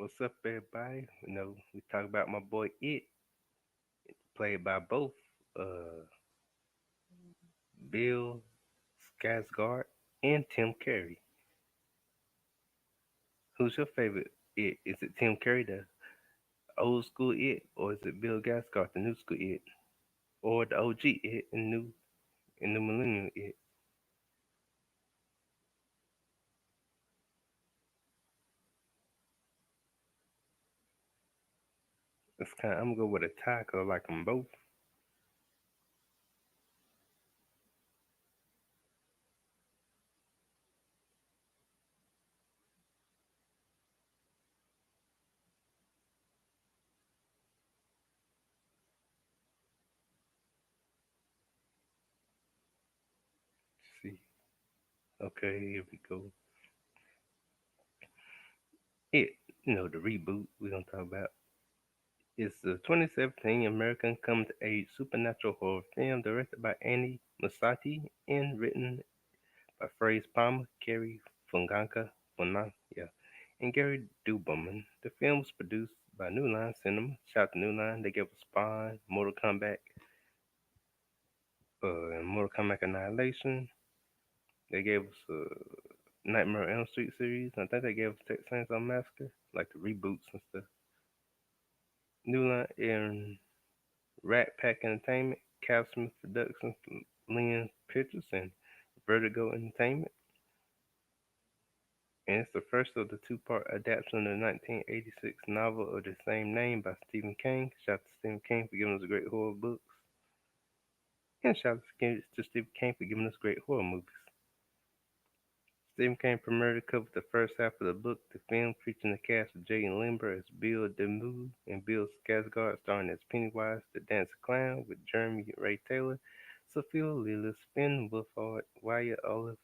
What's up, everybody? We talk about my boy It, played by both uh, Bill Skarsgård and Tim Curry. Who's your favorite It? Is it Tim Curry, the old school It, or is it Bill Skarsgård, the new school It, or the OG It and new millennial It? I'm gonna go with a tie 'cause I like them both. See, okay, here we go. It, the reboot we're gonna talk about. It's the 2017 American come-to-age supernatural horror film directed by Andy Muschietti and written by Faith Palmer, Kerry Funaka, and Gary Dubberman. The film was produced by New Line Cinema. Shout out to New Line. They gave us Spawn, and Mortal Kombat Annihilation. They gave us Nightmare on Elm Street series. I think they gave us Texas Chainsaw Massacre, like the reboots and stuff. New Line and Rat Pack Entertainment, Cal Smith Productions, Lynn Pictures, and Vertigo Entertainment. And it's the first of the two-part adaptation of the 1986 novel of the same name by Stephen King. Shout out to Stephen King for giving us great horror books, and shout out to Stephen King for giving us great horror movies. Stephen King primarily covered the first half of the book. The film featuring the cast of Jay Limber as Bill DeMue and Bill Skarsgård starring as Pennywise the Dancing Clown with Jeremy Ray Taylor, Sophia Lillis, Finn Wolfhard, Wyatt Olive,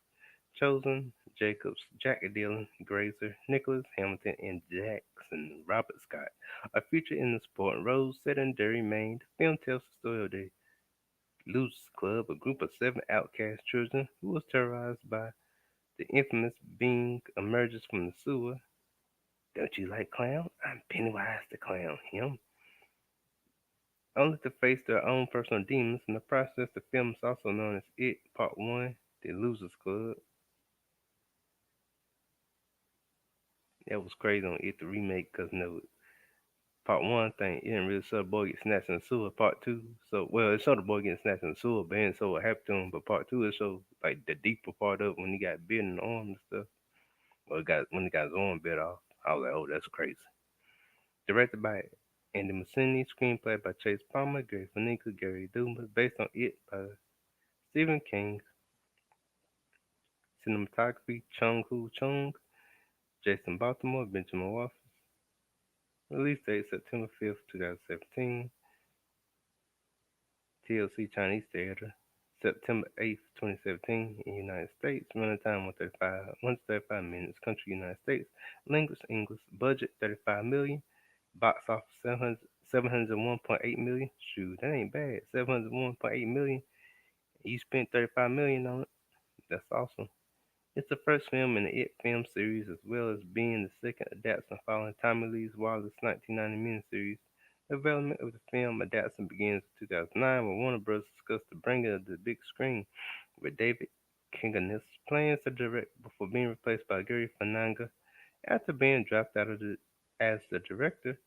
Chosen, Jacobs, Jack Dillon, Grazer, Nicholas Hamilton, and Jackson Robert Scott are featured in the supporting roles. Set in Derry, Maine, the film tells the story of the Losers Club, a group of seven outcast children who was terrorized by the infamous being emerges from the sewer. Don't you like clown? I'm Pennywise the Clown. Him. Only to face their own personal demons. In the process, the film is also known as It Part 1, The Losers Club. That was crazy on It, the remake, because part one thing, it didn't really show the boy get snatched in the sewer. Part two, well, it showed the boy getting snatched in the sewer, but it didn't show what happened to him. But part two, it showed like the deeper part of it when he got bit in the arm and stuff. Well, when he got his arm bit off, I was like, oh, that's crazy. Directed by Andy Muschietti, screenplay by Chase Palmer, Gary Funica, Gary Dumas, based on It by Stephen King, cinematography Chung Hu Chung, Jason Baltimore, Benjamin Waffle, release date September 5th, 2017, TLC Chinese Theater, September 8th, 2017, in United States, running time 135 minutes, country United States, language English, budget 35 million, box office 701.8 million. Shoot, that ain't bad. 701.8 million. You spent 35 million on it. That's awesome. It's the first film in the It film series, as well as being the second adaptation following Tommy Lee Wallace's 1990 miniseries. The development of the film adaptation begins in 2009 when Warner Bros. Discussed the bringing of the big screen, with David Kinganis plans to direct before being replaced by Gary Fananga. After being dropped out as the director,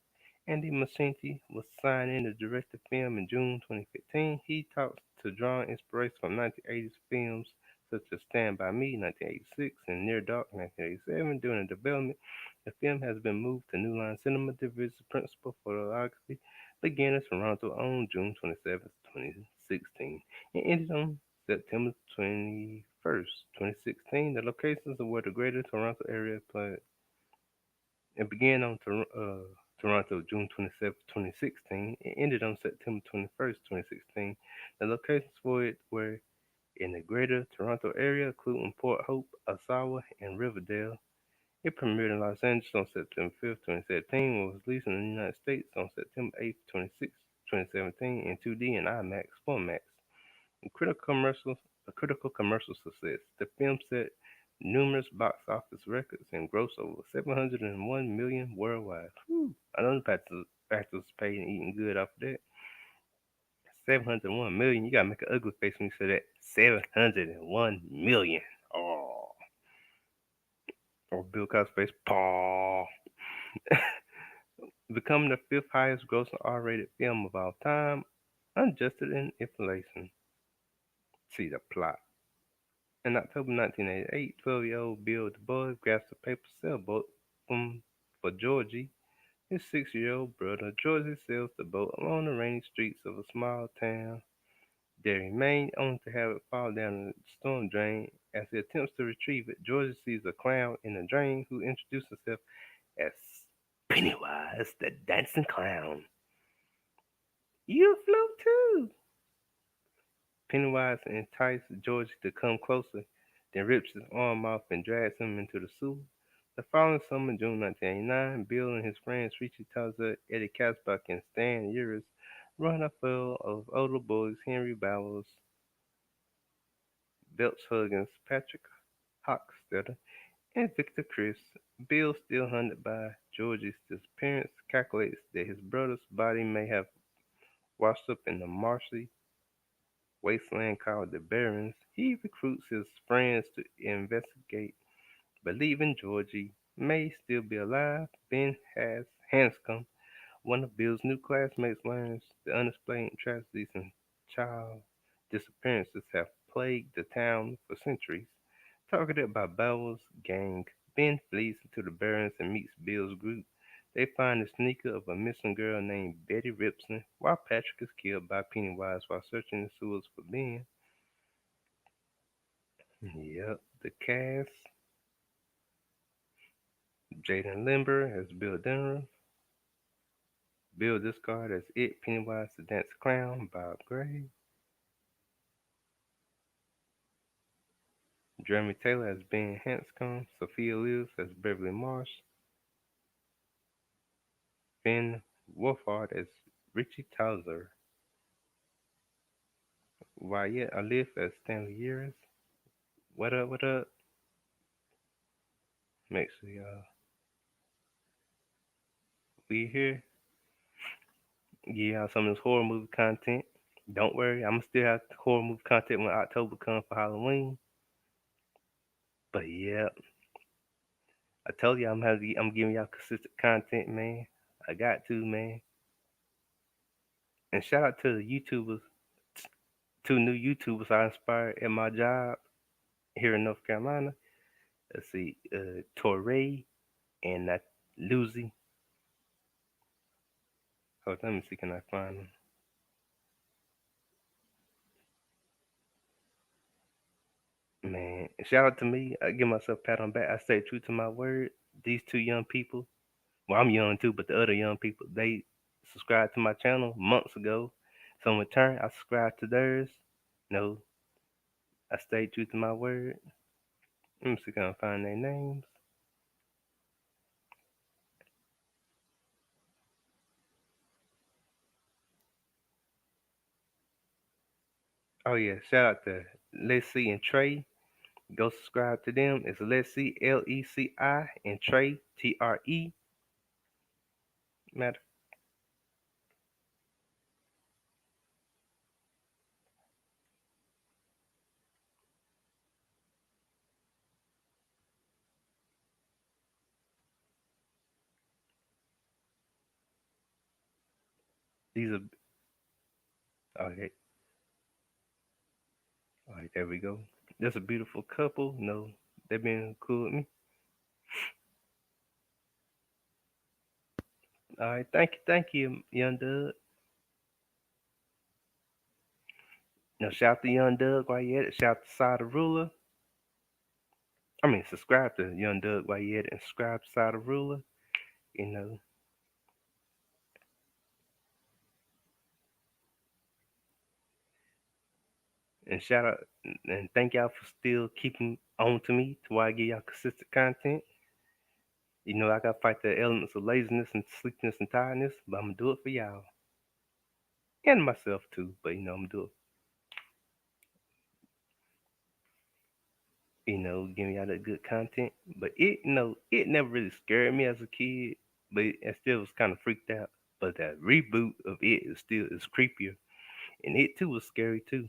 Andy Muschietti was signed in to direct the film in June 2015. He talks to draw inspiration from 1980s films such as Stand By Me 1986 and Near Dark 1987. During the development, the film has been moved to New Line Cinema Division Principal Photography, beginning in Toronto on June 27, 2016, and ended on September 21st, 2016. The locations of where the Greater Toronto Area played it began on Toronto June 27, 2016, and ended on September 21st, 2016. The locations for it were in the Greater Toronto Area, including Port Hope, Oshawa, and Riverdale. It premiered in Los Angeles on September 5th, 2017, and was released in the United States on September 8th, 2017, in 2D and IMAX formats. A critical commercial success. The film set numerous box office records and grossed over 701 million worldwide. Whew. I know the actors paid and eating good off of that. 701 million. You gotta make an ugly face when you say that. 701 million. Oh, or Bill Cosby's face. Paw. Becoming the fifth highest grossing R-rated film of all time, unadjusted in inflation. See the plot. In October 1988, 12-year-old Bill DeBoy grabs a paper sailboat from for Georgie. His 6-year-old brother Georgie sails the boat along the rainy streets of a small town. They remain only to have it fall down the storm drain. As he attempts to retrieve it, Georgie sees a clown in the drain who introduces himself as Pennywise the Dancing Clown. You float too! Pennywise entices Georgie to come closer, then rips his arm off and drags him into the sewer. The following summer, June 1989, Bill and his friends Richie Tozer, Eddie Kaspbach, and Stan Uris run afoul of older boys Henry Bowers, Belch Huggins, Patrick Hockstetter, and Victor Chris. Bill, still haunted by Georgie's disappearance, calculates that his brother's body may have washed up in the marshy wasteland called the Barrens. He recruits his friends to investigate, believing Georgie may still be alive. Ben has Hanscom, one of Bill's new classmates, learns the unexplained tragedies and child disappearances have plagued the town for centuries. Targeted by Bowers' gang, Ben flees into the Barrens and meets Bill's group. They find the sneaker of a missing girl named Betty Ripson, while Patrick is killed by Pennywise while searching the sewers for Ben. Yep, the cast: Jaden Limber as Bill Denver, Bill Discard as It, Pennywise the Dance Clown, Bob Gray, Jeremy Taylor as Ben Hanscom, Sophia Lewis as Beverly Marsh, Ben Wolfhard as Richie Towser, Wyatt Alif as Stanley Uris. What up, what up? Make sure y'all we here. Give y'all some of this horror movie content. Don't worry, I'ma still have horror movie content when October comes for Halloween. But yeah, I told you I'm giving y'all consistent content, man. I got to, man. And shout out to the YouTubers, two new YouTubers I inspired at my job here in North Carolina. Let's see, Torrey and Lucy. Hold on, let me see, can I find them? Man, shout out to me. I give myself a pat on the back. I stay true to my word. These two young people, well, I'm young too, but the other young people, they subscribed to my channel months ago. So in return, I subscribed to theirs. No, I stayed true to my word. Let me see, can I find their names? Oh yeah, shout out to Let's See and Trey. Go subscribe to them. It's Let's See LECI and Trey TRE. Matter. These are okay. All right, there we go. That's a beautiful couple. No, they've been cool with me. All right, thank you, Young Doug. Now shout to Young Doug while you at it. Shout to Side Ruler. I mean, subscribe to Young Doug while you at it, and subscribe to Side Ruler. You know, and shout out and thank y'all for still keeping on to me to why I give y'all consistent content. You know, I gotta fight the elements of laziness and sleepiness and tiredness, but I'm gonna do it for y'all and myself too. But you know, I'm gonna do it. giving y'all that good content. But it never really scared me as a kid, but I still was kind of freaked out. But that reboot of it is creepier, and it too was scary too.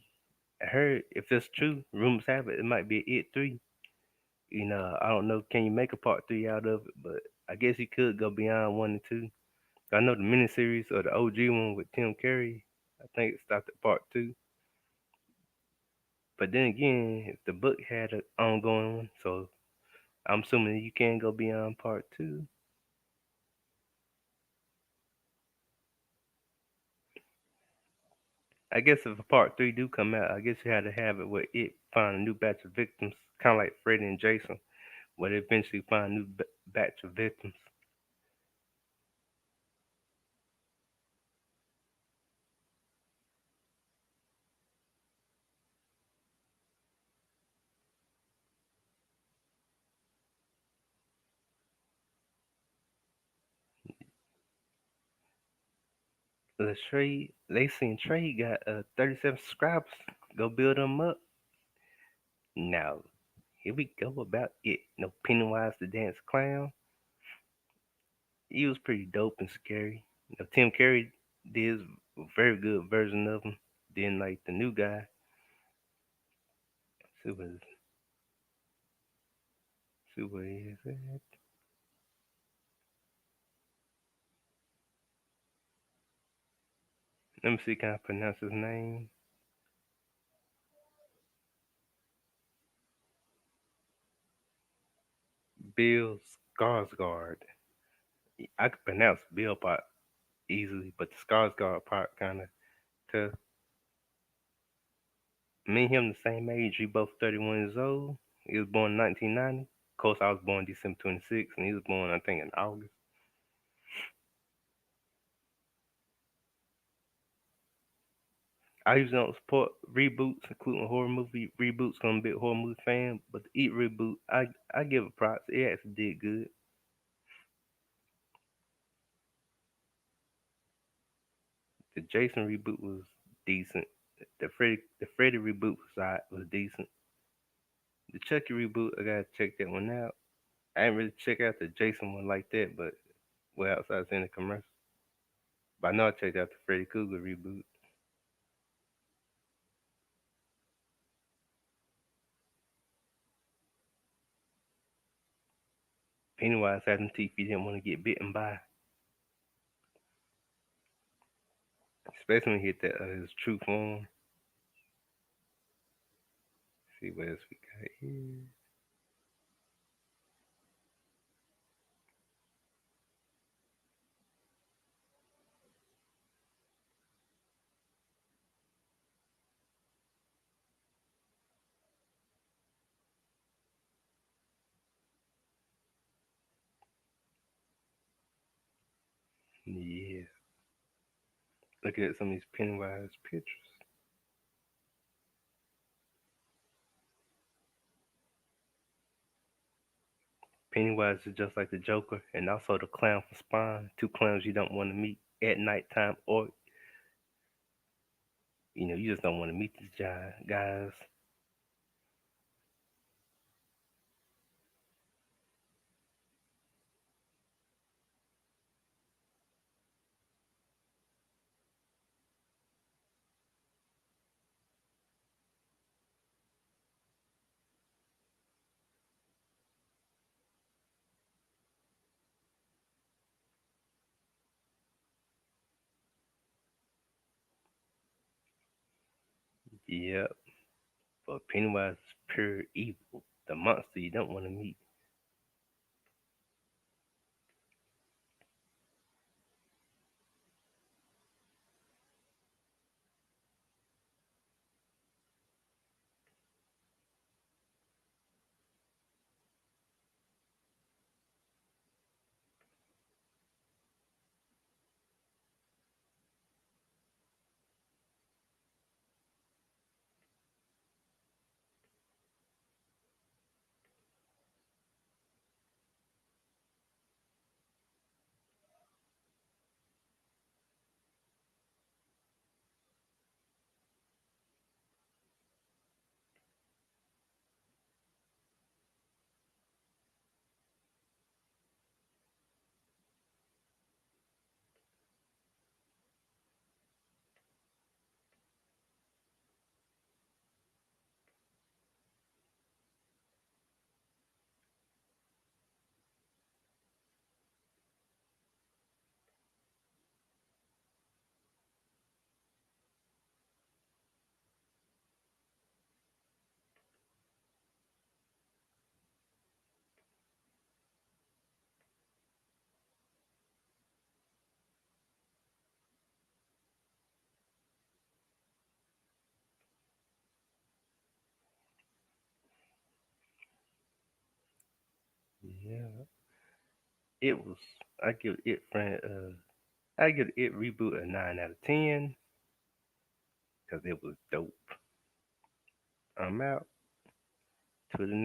I heard if it's true, rumors have it, it might be it 3. I don't know, can you make a part 3 out of it? But I guess you could go beyond 1 and 2. I know the miniseries or the OG one with Tim Curry, I think it stopped at part 2. But then again, if the book had an ongoing one, so I'm assuming you can go beyond part 2. I guess if a part 3 do come out, I guess you had to have it where it find a new batch of victims, kind of like Freddy and Jason, where they eventually find a new batch of victims. They seen Trey got 37 subscribers. Go build them up. Now, here we go about it. Pennywise the Dance Clown. He was pretty dope and scary. Tim Curry did a very good version of him. Then, like, the new guy, see what, see what he is at. Let me see, can I pronounce his name? Bill Skarsgård. I could pronounce Bill part easily, but the Skarsgård part kind of tough. Me and him the same age. We both 31 years old. He was born in 1990. Of course, I was born December 26th, and he was born, I think, in August. I usually don't support reboots, including horror movie reboots. 'Cause I'm a big horror movie fan, but the Eat reboot, I give it props. It actually did good. The Jason reboot was decent. The Freddy reboot was decent. The Chucky reboot, I gotta check that one out. I didn't really check out the Jason one like that, but well, outside seeing the commercial. But I know I checked out the Freddy Krueger reboot. Pennywise had them teeth you didn't want to get bitten by, especially when he hit that his true form. See what else we got here. Yeah, looking at some of these Pennywise pictures. Pennywise is just like the Joker and also the clown from Spawn. Two clowns you don't want to meet at nighttime, or you just don't want to meet these guys. Yep, but Pennywise is pure evil, the monster you don't want to meet. Yeah, it was. I give it friend. I give it reboot a 9 out of 10 because it was dope. I'm out to the